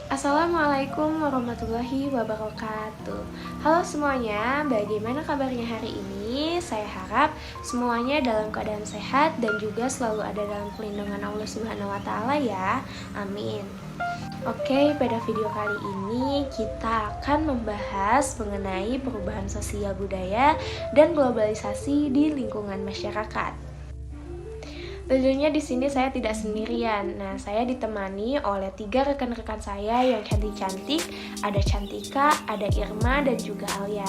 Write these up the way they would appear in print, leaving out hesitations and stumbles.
Assalamualaikum warahmatullahi wabarakatuh. Halo semuanya, bagaimana kabarnya hari ini? Saya harap semuanya dalam keadaan sehat dan juga selalu ada dalam perlindungan Allah Subhanahu wa taala ya. Amin. Oke, pada video kali ini kita akan membahas mengenai perubahan sosial budaya dan globalisasi di lingkungan masyarakat. Tentunya di sini saya tidak sendirian. Nah, saya ditemani oleh 3 rekan-rekan saya yang cantik-cantik. Ada Cantika, ada Irma, dan juga Alia.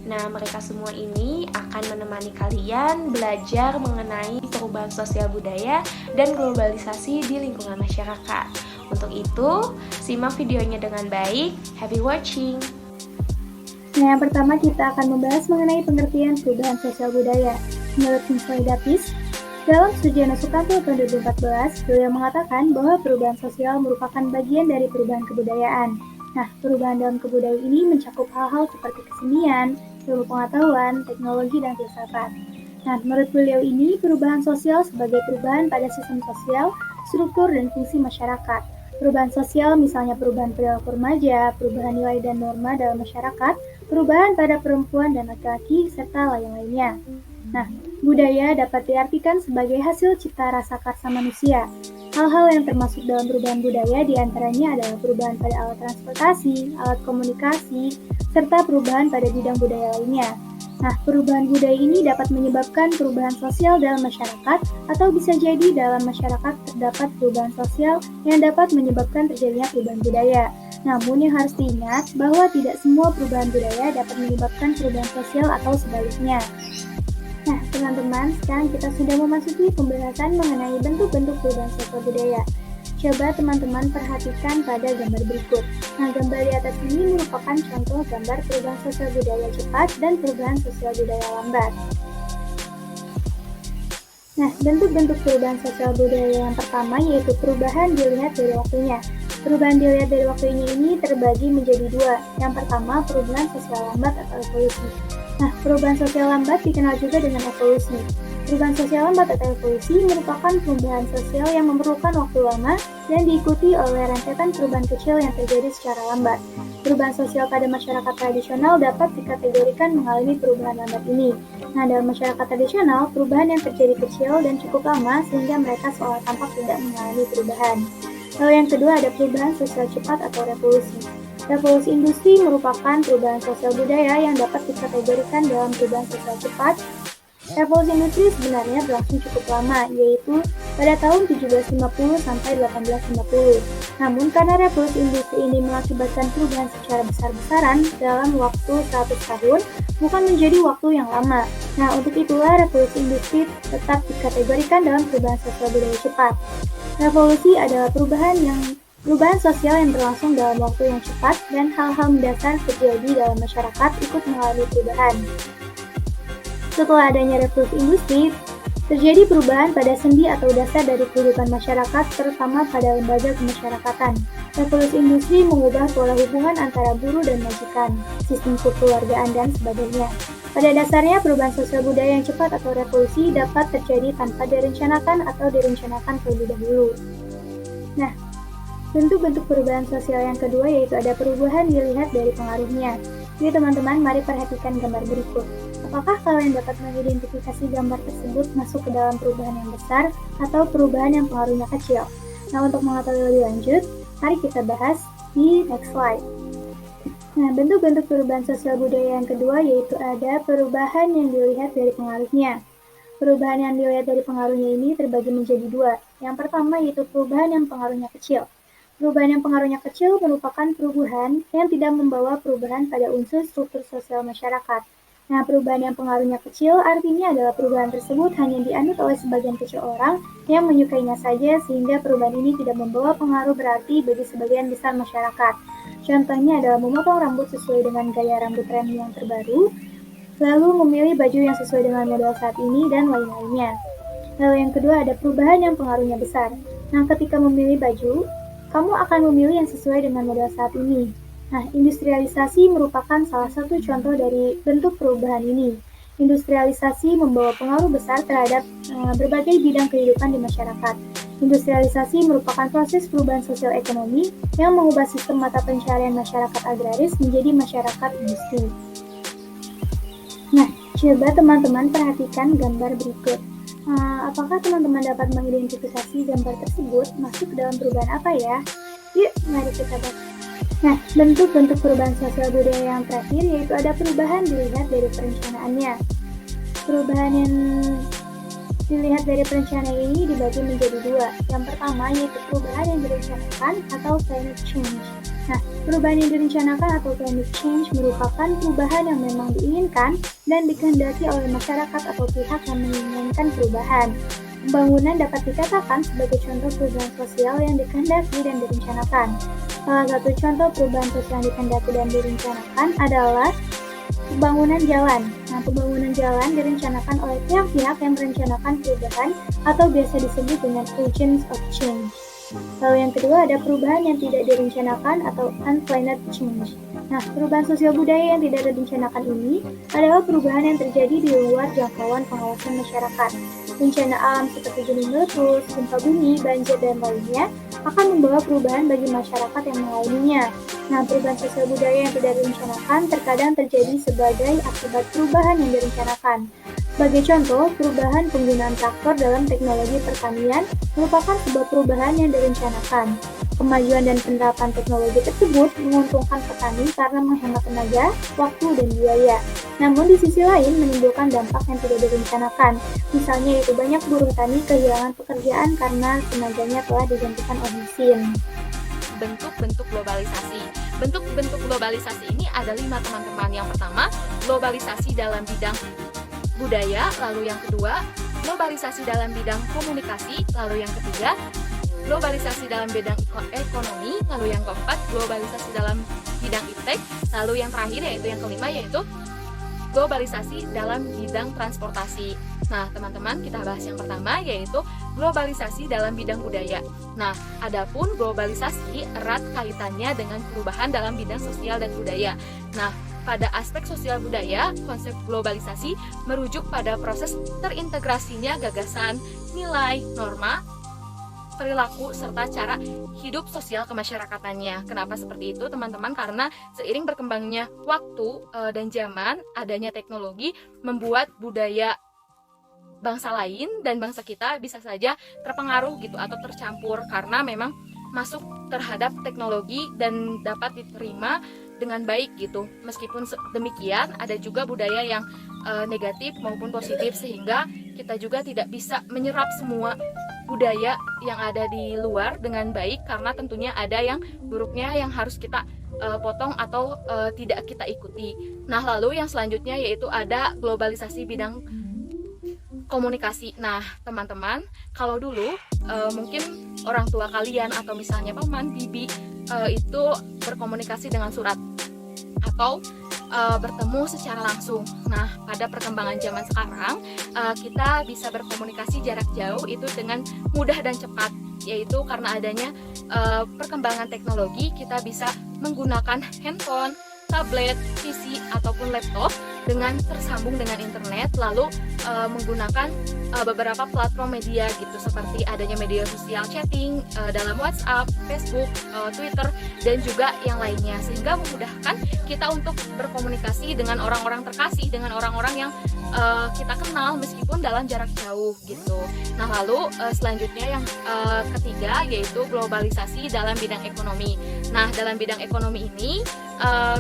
Nah, mereka semua ini akan menemani kalian belajar mengenai perubahan sosial budaya dan globalisasi di lingkungan masyarakat. Untuk itu, simak videonya dengan baik. Happy watching! Nah, yang pertama kita akan membahas mengenai pengertian perubahan sosial budaya. Menurut Kingsley Davis, dalam studi Ana Sukanto tahun 2014, beliau mengatakan bahwa perubahan sosial merupakan bagian dari perubahan kebudayaan. Nah, perubahan dalam kebudayaan ini mencakup hal-hal seperti kesenian, ilmu pengetahuan, teknologi, dan filsafat. Nah, menurut beliau ini, perubahan sosial sebagai perubahan pada sistem sosial, struktur, dan fungsi masyarakat. Perubahan sosial misalnya perubahan perilaku remaja, perubahan nilai dan norma dalam masyarakat, perubahan pada perempuan dan laki-laki, serta lain-lainnya. Nah, budaya dapat diartikan sebagai hasil cipta rasa karsa manusia. Hal-hal yang termasuk dalam perubahan budaya diantaranya adalah perubahan pada alat transportasi, alat komunikasi, serta perubahan pada bidang budaya lainnya. Nah, perubahan budaya ini dapat menyebabkan perubahan sosial dalam masyarakat atau bisa jadi dalam masyarakat terdapat perubahan sosial yang dapat menyebabkan terjadinya perubahan budaya. Namun yang harus diingat bahwa tidak semua perubahan budaya dapat menyebabkan perubahan sosial atau sebaliknya. Nah, teman-teman, sekarang kita sudah memasuki pembahasan mengenai bentuk-bentuk perubahan sosial budaya. Coba teman-teman perhatikan pada gambar berikut. Nah, gambar di atas ini merupakan contoh gambar perubahan sosial budaya cepat dan perubahan sosial budaya lambat. Nah, bentuk-bentuk perubahan sosial budaya yang pertama yaitu perubahan dilihat dari waktunya. Perubahan dilihat dari waktunya ini terbagi menjadi dua. Yang pertama, perubahan sosial lambat atau evolusi. Nah, perubahan sosial lambat dikenal juga dengan evolusi. Perubahan sosial lambat atau evolusi merupakan perubahan sosial yang memerlukan waktu lama dan diikuti oleh rentetan perubahan kecil yang terjadi secara lambat. Perubahan sosial pada masyarakat tradisional dapat dikategorikan mengalami perubahan lambat ini. Nah, dalam masyarakat tradisional, perubahan yang terjadi kecil dan cukup lama sehingga mereka seolah tampak tidak mengalami perubahan. Lalu yang kedua ada perubahan sosial cepat atau revolusi. Revolusi industri merupakan perubahan sosial budaya yang dapat dikategorikan dalam perubahan sosial cepat. Revolusi industri sebenarnya berlangsung cukup lama, yaitu pada tahun 1750 sampai 1850. Namun karena revolusi industri ini mengakibatkan perubahan secara besar-besaran dalam waktu 100 tahun, bukan menjadi waktu yang lama. Nah, untuk itulah revolusi industri tetap dikategorikan dalam perubahan sosial budaya cepat. Revolusi adalah perubahan sosial yang berlangsung dalam waktu yang cepat dan hal-hal mendasar terjadi dalam masyarakat ikut mengalami perubahan. Setelah adanya revolusi industri, terjadi perubahan pada sendi atau dasar dari kehidupan masyarakat, terutama pada lembaga kemasyarakatan. Revolusi industri mengubah pola hubungan antara buruh dan majikan, sistem kekeluargaan, dan sebagainya. Pada dasarnya, perubahan sosial budaya yang cepat atau revolusi dapat terjadi tanpa direncanakan atau direncanakan terlebih dahulu. Nah, bentuk-bentuk perubahan sosial yang kedua yaitu ada perubahan dilihat dari pengaruhnya. Jadi teman-teman, mari perhatikan gambar berikut. Apakah kalian dapat mengidentifikasi gambar tersebut masuk ke dalam perubahan yang besar atau perubahan yang pengaruhnya kecil? Nah, untuk mengetahui lebih lanjut, mari kita bahas di next slide. Nah, bentuk-bentuk perubahan sosial budaya yang kedua yaitu ada perubahan yang dilihat dari pengaruhnya. Perubahan yang dilihat dari pengaruhnya ini terbagi menjadi dua. Yang pertama yaitu perubahan yang pengaruhnya kecil. Perubahan yang pengaruhnya kecil merupakan perubahan yang tidak membawa perubahan pada unsur struktur sosial masyarakat. Nah, perubahan yang pengaruhnya kecil artinya adalah perubahan tersebut hanya dianut oleh sebagian kecil orang yang menyukainya saja sehingga perubahan ini tidak membawa pengaruh berarti bagi sebagian besar masyarakat. Contohnya adalah memotong rambut sesuai dengan gaya rambut tren yang terbaru, lalu memilih baju yang sesuai dengan model saat ini, dan lain-lainnya. Lalu yang kedua ada perubahan yang pengaruhnya besar. Nah, ketika memilih baju, kamu akan memilih yang sesuai dengan model saat ini. Nah, industrialisasi merupakan salah satu contoh dari bentuk perubahan ini. Industrialisasi membawa pengaruh besar terhadap berbagai bidang kehidupan di masyarakat. Industrialisasi merupakan proses perubahan sosial ekonomi yang mengubah sistem mata pencaharian masyarakat agraris menjadi masyarakat industri. Nah, coba teman-teman perhatikan gambar berikut. Apakah teman-teman dapat mengidentifikasi gambar tersebut masuk ke dalam perubahan apa ya? Yuk, mari kita baca. Nah, bentuk-bentuk perubahan sosial budaya yang terakhir yaitu ada perubahan dilihat dari perencanaannya. Perubahan yang dilihat dari perencanaan ini dibagi menjadi dua. Yang pertama yaitu perubahan yang direncanakan atau climate change. Nah, perubahan yang direncanakan atau climate change merupakan perubahan yang memang diinginkan dan dikehendaki oleh masyarakat atau pihak yang menginginkan perubahan. Pembangunan dapat dikatakan sebagai contoh perubahan sosial yang dikehendaki dan direncanakan. Salah satu contoh perubahan sosial yang dikehendaki dan direncanakan adalah pembangunan jalan. Nah, pembangunan jalan direncanakan oleh pihak-pihak yang merencanakan perubahan atau biasa disebut dengan agents of change. Lalu yang kedua ada perubahan yang tidak direncanakan atau unplanned change. Nah, perubahan sosial budaya yang tidak direncanakan ini adalah perubahan yang terjadi di luar jangkauan pengawasan masyarakat. Bencana alam seperti gunung meletus, gempa bumi, banjir, dan lainnya akan membawa perubahan bagi masyarakat yang mengalaminya. Nah, perubahan sosial budaya yang tidak direncanakan terkadang terjadi sebagai akibat perubahan yang direncanakan. Sebagai contoh, perubahan penggunaan traktor dalam teknologi pertanian merupakan sebuah perubahan yang direncanakan. Kemajuan dan penerapan teknologi tersebut menguntungkan petani karena menghemat tenaga, waktu, dan biaya. Namun di sisi lain menimbulkan dampak yang tidak direncanakan. Misalnya yaitu banyak buruh tani kehilangan pekerjaan karena tenaganya telah digantikan oleh mesin. Bentuk-bentuk globalisasi. Bentuk-bentuk globalisasi ini ada 5 teman-teman. Yang pertama, globalisasi dalam bidang budaya, lalu yang kedua, globalisasi dalam bidang komunikasi, lalu yang ketiga, globalisasi dalam bidang ekonomi, lalu yang keempat, globalisasi dalam bidang iptek, lalu yang terakhir yaitu yang kelima yaitu globalisasi dalam bidang transportasi. Nah, teman-teman, kita bahas yang pertama yaitu globalisasi dalam bidang budaya. Nah, adapun globalisasi erat kaitannya dengan perubahan dalam bidang sosial dan budaya. Nah, pada aspek sosial budaya, konsep globalisasi merujuk pada proses terintegrasinya gagasan, nilai, norma, perilaku, serta cara hidup sosial kemasyarakatannya. Kenapa seperti itu, teman-teman? Karena seiring berkembangnya waktu dan zaman, adanya teknologi membuat budaya bangsa lain dan bangsa kita bisa saja terpengaruh gitu atau tercampur karena memang masuk terhadap teknologi dan dapat diterima dengan baik gitu. Meskipun demikian, ada juga budaya yang negatif maupun positif sehingga kita juga tidak bisa menyerap semua budaya yang ada di luar dengan baik karena tentunya ada yang buruknya yang harus kita potong atau tidak kita ikuti. Nah, lalu yang selanjutnya yaitu ada globalisasi bidang komunikasi. Nah, teman-teman, kalau dulu mungkin orang tua kalian atau misalnya paman, bibi itu berkomunikasi dengan surat atau bertemu secara langsung. Nah, pada perkembangan zaman sekarang kita bisa berkomunikasi jarak jauh itu dengan mudah dan cepat, yaitu karena adanya perkembangan teknologi kita bisa menggunakan handphone, tablet, PC ataupun laptop dengan tersambung dengan internet, lalu menggunakan beberapa platform media gitu seperti adanya media sosial chatting dalam WhatsApp, Facebook, Twitter dan juga yang lainnya, sehingga memudahkan kita untuk berkomunikasi dengan orang-orang terkasih, dengan orang-orang yang kita kenal meskipun dalam jarak jauh gitu. Nah, lalu selanjutnya yang ketiga yaitu globalisasi dalam bidang ekonomi. Nah, dalam bidang ekonomi ini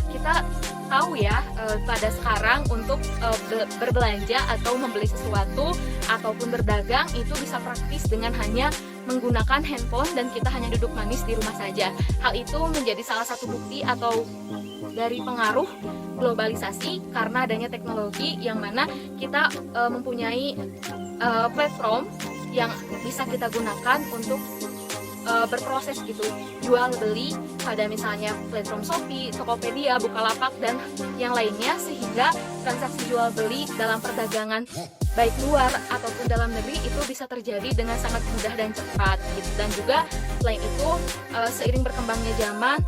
kita tahu ya pada sekarang untuk berbelanja atau membeli sesuatu ataupun berdagang itu bisa praktis dengan hanya menggunakan handphone dan kita hanya duduk manis di rumah saja. Hal itu menjadi salah satu bukti atau dari pengaruh globalisasi karena adanya teknologi yang mana kita mempunyai platform yang bisa kita gunakan untuk berproses gitu, jual beli pada misalnya platform Shopee, Tokopedia, Bukalapak dan yang lainnya, sehingga transaksi jual beli dalam perdagangan baik luar ataupun dalam negeri itu bisa terjadi dengan sangat mudah dan cepat gitu. Dan juga selain itu seiring berkembangnya zaman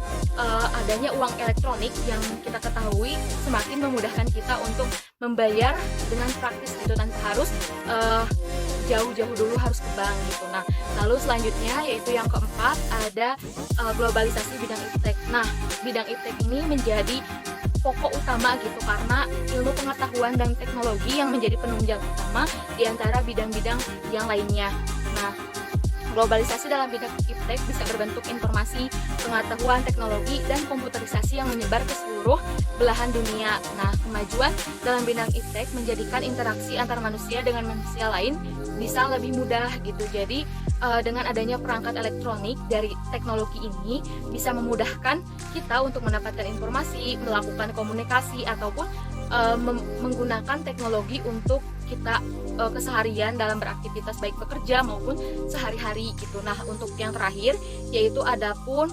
adanya uang elektronik yang kita ketahui semakin memudahkan kita untuk membayar dengan praktis gitu tanpa harus jauh-jauh dulu harus ke bank gitu. Nah, lalu selanjutnya yaitu yang keempat ada globalisasi bidang iptek. Nah, bidang iptek ini menjadi pokok utama gitu karena ilmu pengetahuan dan teknologi yang menjadi penunjang utama di antara bidang-bidang yang lainnya. Nah, globalisasi dalam bidang iptek bisa berbentuk informasi, pengetahuan, teknologi, dan komputerisasi yang menyebar ke seluruh belahan dunia. Nah, kemajuan dalam bidang iptek menjadikan interaksi antar manusia dengan manusia lain bisa lebih mudah gitu. Jadi, dengan adanya perangkat elektronik dari teknologi ini bisa memudahkan kita untuk mendapatkan informasi, melakukan komunikasi, ataupun menggunakan teknologi untuk kita keseharian dalam beraktivitas baik bekerja maupun sehari-hari gitu. Nah, untuk yang terakhir yaitu adapun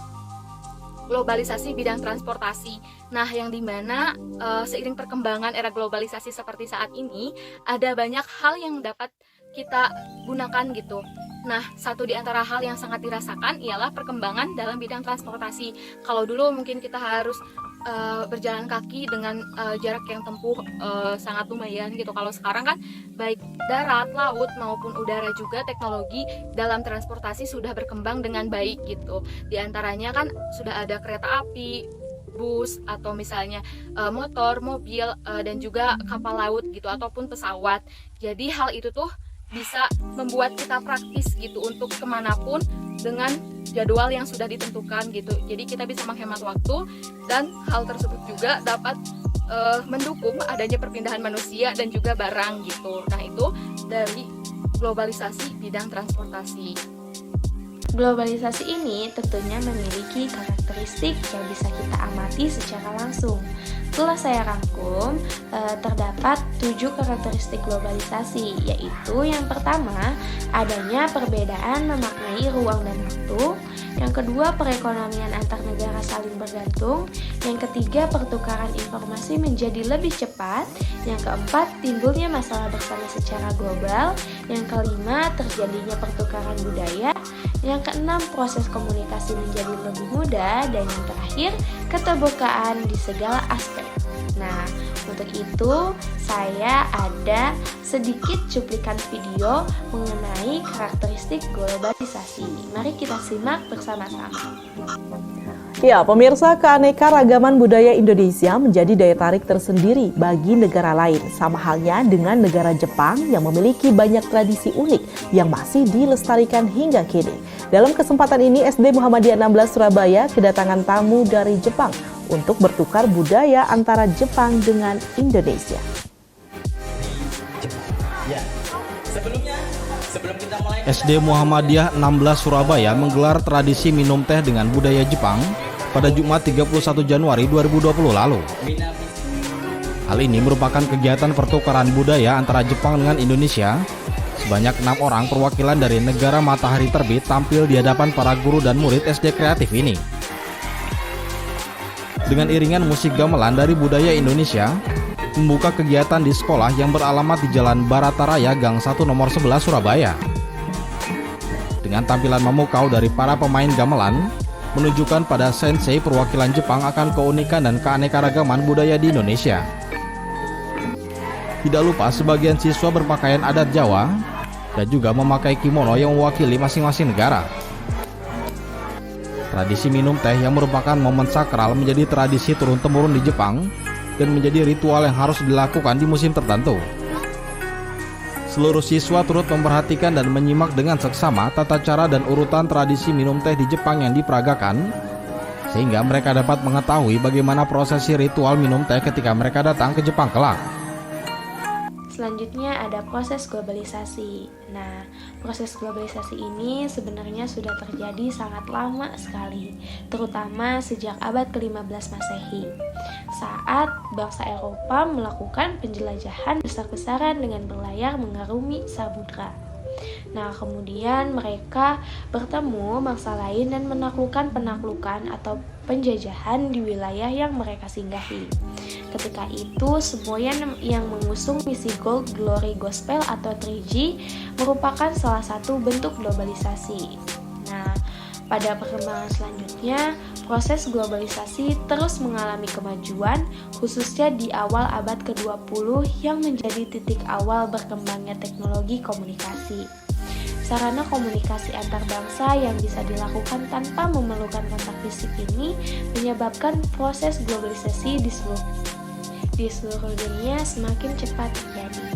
globalisasi bidang transportasi. Nah, yang dimana seiring perkembangan era globalisasi seperti saat ini ada banyak hal yang dapat kita gunakan gitu. Nah, satu di antara hal yang sangat dirasakan ialah perkembangan dalam bidang transportasi. Kalau dulu mungkin kita harus berjalan kaki dengan jarak yang tempuh sangat lumayan gitu. Kalau sekarang kan baik darat, laut maupun udara juga teknologi dalam transportasi sudah berkembang dengan baik gitu. Di antaranya kan sudah ada kereta api, bus atau misalnya motor, mobil dan juga kapal laut gitu ataupun pesawat. Jadi hal itu tuh bisa membuat kita praktis gitu untuk kemanapun dengan jadwal yang sudah ditentukan gitu. Jadi kita bisa menghemat waktu dan hal tersebut juga dapat mendukung adanya perpindahan manusia dan juga barang gitu. Nah, itu dari globalisasi bidang transportasi. Globalisasi ini tentunya memiliki karakteristik yang bisa kita amati secara langsung. Setelah saya rangkum, terdapat 7 karakteristik globalisasi, yaitu yang pertama, adanya perbedaan memaknai ruang dan waktu. Yang kedua, perekonomian antar negara saling bergantung. Yang ketiga, pertukaran informasi menjadi lebih cepat. Yang keempat, timbulnya masalah bersama secara global. Yang kelima, terjadinya pertukaran budaya. Yang keenam, proses komunikasi menjadi lebih mudah. Dan yang terakhir, keterbukaan di segala aspek. Nah, untuk itu saya ada sedikit cuplikan video mengenai karakteristik globalisasi. Mari kita simak bersama-sama. Ya, pemirsa, keanekaragaman budaya Indonesia menjadi daya tarik tersendiri bagi negara lain. Sama halnya dengan negara Jepang yang memiliki banyak tradisi unik yang masih dilestarikan hingga kini. Dalam kesempatan ini, SD Muhammadiyah 16 Surabaya kedatangan tamu dari Jepang untuk bertukar budaya antara Jepang dengan Indonesia. SD Muhammadiyah 16 Surabaya menggelar tradisi minum teh dengan budaya Jepang pada Jumat 31 Januari 2020 lalu. Hal ini merupakan kegiatan pertukaran budaya antara Jepang dengan Indonesia. Sebanyak 6 orang perwakilan dari negara matahari terbit tampil di hadapan para guru dan murid SD kreatif ini. Dengan iringan musik gamelan dari budaya Indonesia, membuka kegiatan di sekolah yang beralamat di Jalan Barataraya Gang 1 nomor 11 Surabaya. Dengan tampilan memukau dari para pemain gamelan, menunjukkan pada sensei perwakilan Jepang akan keunikan dan keanekaragaman budaya di Indonesia. Tidak lupa sebagian siswa berpakaian adat Jawa dan juga memakai kimono yang mewakili masing-masing negara. Tradisi minum teh yang merupakan momen sakral menjadi tradisi turun-temurun di Jepang dan menjadi ritual yang harus dilakukan di musim tertentu. Seluruh siswa turut memperhatikan dan menyimak dengan seksama tata cara dan urutan tradisi minum teh di Jepang yang diperagakan, sehingga mereka dapat mengetahui bagaimana prosesi ritual minum teh ketika mereka datang ke Jepang kelak. Selanjutnya ada proses globalisasi. Nah, proses globalisasi ini sebenarnya sudah terjadi sangat lama sekali, terutama sejak abad ke-15 Masehi, saat bangsa Eropa melakukan penjelajahan besar-besaran dengan berlayar mengarungi samudra. Nah, kemudian mereka bertemu bangsa lain dan menaklukkan penaklukan atau penjajahan di wilayah yang mereka singgahi. Ketika itu, semua yang mengusung misi Gold Glory Gospel atau 3G merupakan salah satu bentuk globalisasi. Nah, pada perkembangan selanjutnya, Proses globalisasi terus mengalami kemajuan, khususnya di awal abad ke-20 yang menjadi titik awal berkembangnya teknologi komunikasi. Sarana komunikasi antar bangsa yang bisa dilakukan tanpa memerlukan kontak fisik ini menyebabkan proses globalisasi di seluruh dunia semakin cepat terjadi.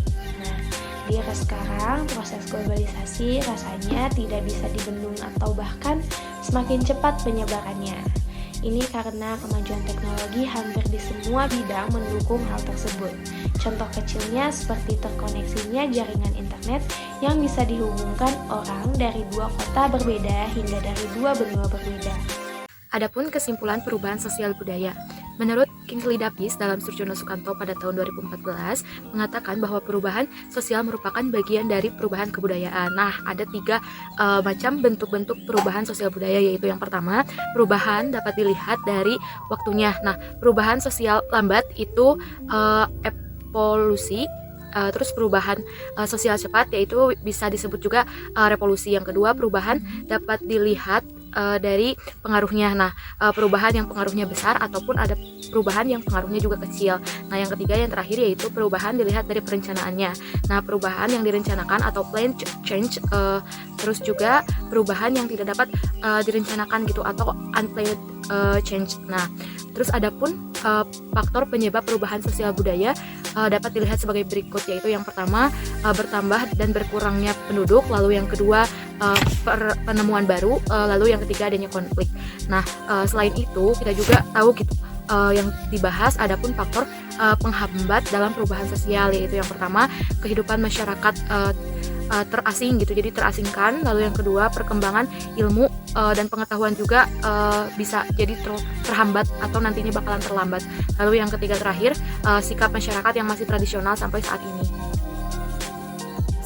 Nah, di era sekarang proses globalisasi rasanya tidak bisa dibendung atau bahkan semakin cepat penyebarannya. Ini karena kemajuan teknologi hampir di semua bidang mendukung hal tersebut. Contoh kecilnya seperti terkoneksinya jaringan internet yang bisa dihubungkan orang dari dua kota berbeda hingga dari dua benua berbeda. Adapun kesimpulan perubahan sosial budaya. Menurut Kingsley Davis dalam Surjono Sukanto pada tahun 2014 mengatakan bahwa perubahan sosial merupakan bagian dari perubahan kebudayaan. Nah, ada 3 macam bentuk-bentuk perubahan sosial budaya, yaitu yang pertama, perubahan dapat dilihat dari waktunya. Nah, perubahan sosial lambat itu evolusi. Terus perubahan sosial cepat yaitu bisa disebut juga revolusi. Yang kedua, perubahan dapat dilihat dari pengaruhnya. Nah, perubahan yang pengaruhnya besar ataupun ada perubahan yang pengaruhnya juga kecil. Nah, yang ketiga yang terakhir yaitu perubahan dilihat dari perencanaannya. Nah, perubahan yang direncanakan atau planned change, terus juga perubahan yang tidak dapat direncanakan gitu atau unplanned change. Nah, terus adapun faktor penyebab perubahan sosial budaya dapat dilihat sebagai berikut, yaitu yang pertama bertambah dan berkurangnya penduduk, lalu yang kedua penemuan baru, lalu yang ketiga adanya konflik. Nah, selain itu kita juga tahu gitu yang dibahas adapun faktor penghambat dalam perubahan sosial, yaitu yang pertama kehidupan masyarakat terasing gitu, jadi terasingkan, lalu yang kedua perkembangan ilmu dan pengetahuan juga bisa jadi terhambat atau nantinya bakalan terlambat, lalu yang ketiga terakhir sikap masyarakat yang masih tradisional sampai saat ini.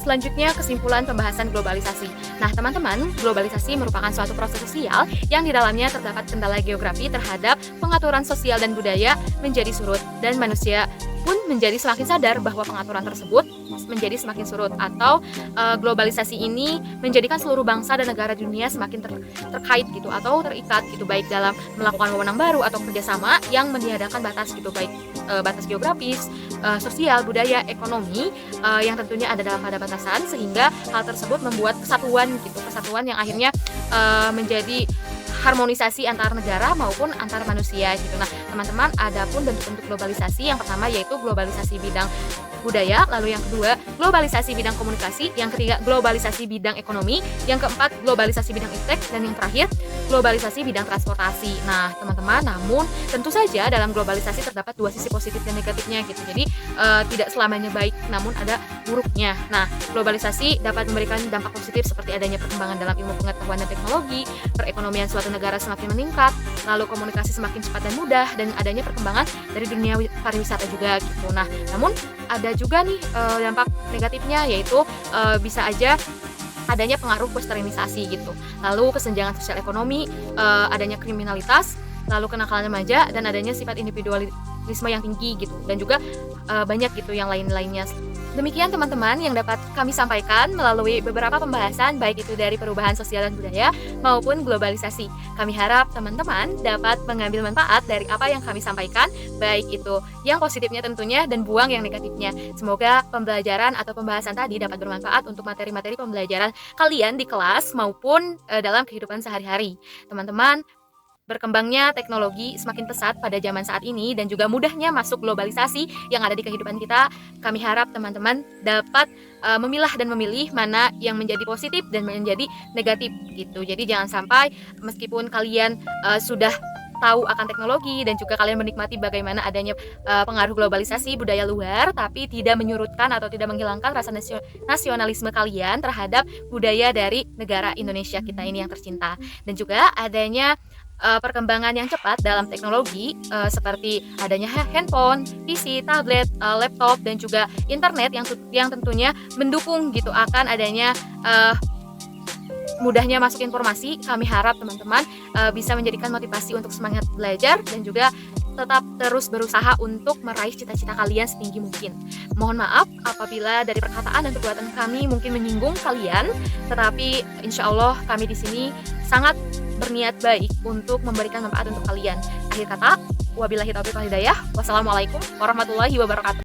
Selanjutnya, kesimpulan pembahasan globalisasi. Nah, teman-teman, globalisasi merupakan suatu proses sosial yang di dalamnya terdapat kendala geografi terhadap pengaturan sosial dan budaya menjadi surut, dan manusia pun menjadi semakin sadar bahwa pengaturan tersebut menjadi semakin surut, atau globalisasi ini menjadikan seluruh bangsa dan negara dunia semakin terkait gitu atau terikat gitu, baik dalam melakukan wewenang baru atau kerjasama yang meniadakan batas gitu, baik batas geografis, sosial, budaya, ekonomi yang tentunya ada dalam pada batasan, sehingga hal tersebut membuat kesatuan yang akhirnya menjadi harmonisasi antar negara maupun antar manusia gitu. Nah, teman-teman, adapun bentuk-bentuk globalisasi, yang pertama yaitu globalisasi bidang budaya, lalu yang kedua globalisasi bidang komunikasi, yang ketiga globalisasi bidang ekonomi, yang keempat globalisasi bidang iptek, dan yang terakhir globalisasi bidang transportasi. Nah, teman-teman, namun tentu saja dalam globalisasi terdapat dua sisi positif dan negatifnya gitu. Jadi tidak selamanya baik, namun ada buruknya. Nah, globalisasi dapat memberikan dampak positif seperti adanya perkembangan dalam ilmu pengetahuan dan teknologi, perekonomian suatu negara semakin meningkat, lalu komunikasi semakin cepat dan mudah, dan adanya perkembangan dari dunia pariwisata juga gitu. Nah, namun ada juga nih dampak negatifnya, yaitu bisa aja adanya pengaruh westernisasi gitu, lalu kesenjangan sosial ekonomi, adanya kriminalitas, lalu kenakalan remaja, dan adanya sifat individualisme yang tinggi gitu, dan juga banyak gitu yang lain-lainnya. Demikian teman-teman yang dapat kami sampaikan melalui beberapa pembahasan, baik itu dari perubahan sosial dan budaya maupun globalisasi. Kami harap teman-teman dapat mengambil manfaat dari apa yang kami sampaikan, baik itu yang positifnya tentunya dan buang yang negatifnya. Semoga pembelajaran atau pembahasan tadi dapat bermanfaat untuk materi-materi pembelajaran kalian di kelas maupun dalam kehidupan sehari-hari. Teman-teman, berkembangnya teknologi semakin pesat pada zaman saat ini dan juga mudahnya masuk globalisasi yang ada di kehidupan kita, kami harap teman-teman dapat memilah dan memilih mana yang menjadi positif dan menjadi negatif gitu. Jadi jangan sampai meskipun kalian sudah tahu akan teknologi dan juga kalian menikmati bagaimana adanya pengaruh globalisasi budaya luar, tapi tidak menyurutkan atau tidak menghilangkan rasa nasionalisme kalian terhadap budaya dari negara Indonesia kita ini yang tercinta. Dan juga adanya perkembangan yang cepat dalam teknologi seperti adanya handphone, PC, tablet, laptop, dan juga internet yang tentunya mendukung gitu akan adanya mudahnya masuk informasi. Kami harap teman-teman bisa menjadikan motivasi untuk semangat belajar dan juga tetap terus berusaha untuk meraih cita-cita kalian setinggi mungkin. Mohon maaf apabila dari perkataan dan perbuatan kami mungkin menyinggung kalian, tetapi insya Allah kami di sini sangat berniat baik untuk memberikan manfaat untuk kalian. Akhir kata, wabillahi taufiq wal hidayah. Wassalamualaikum warahmatullahi wabarakatuh.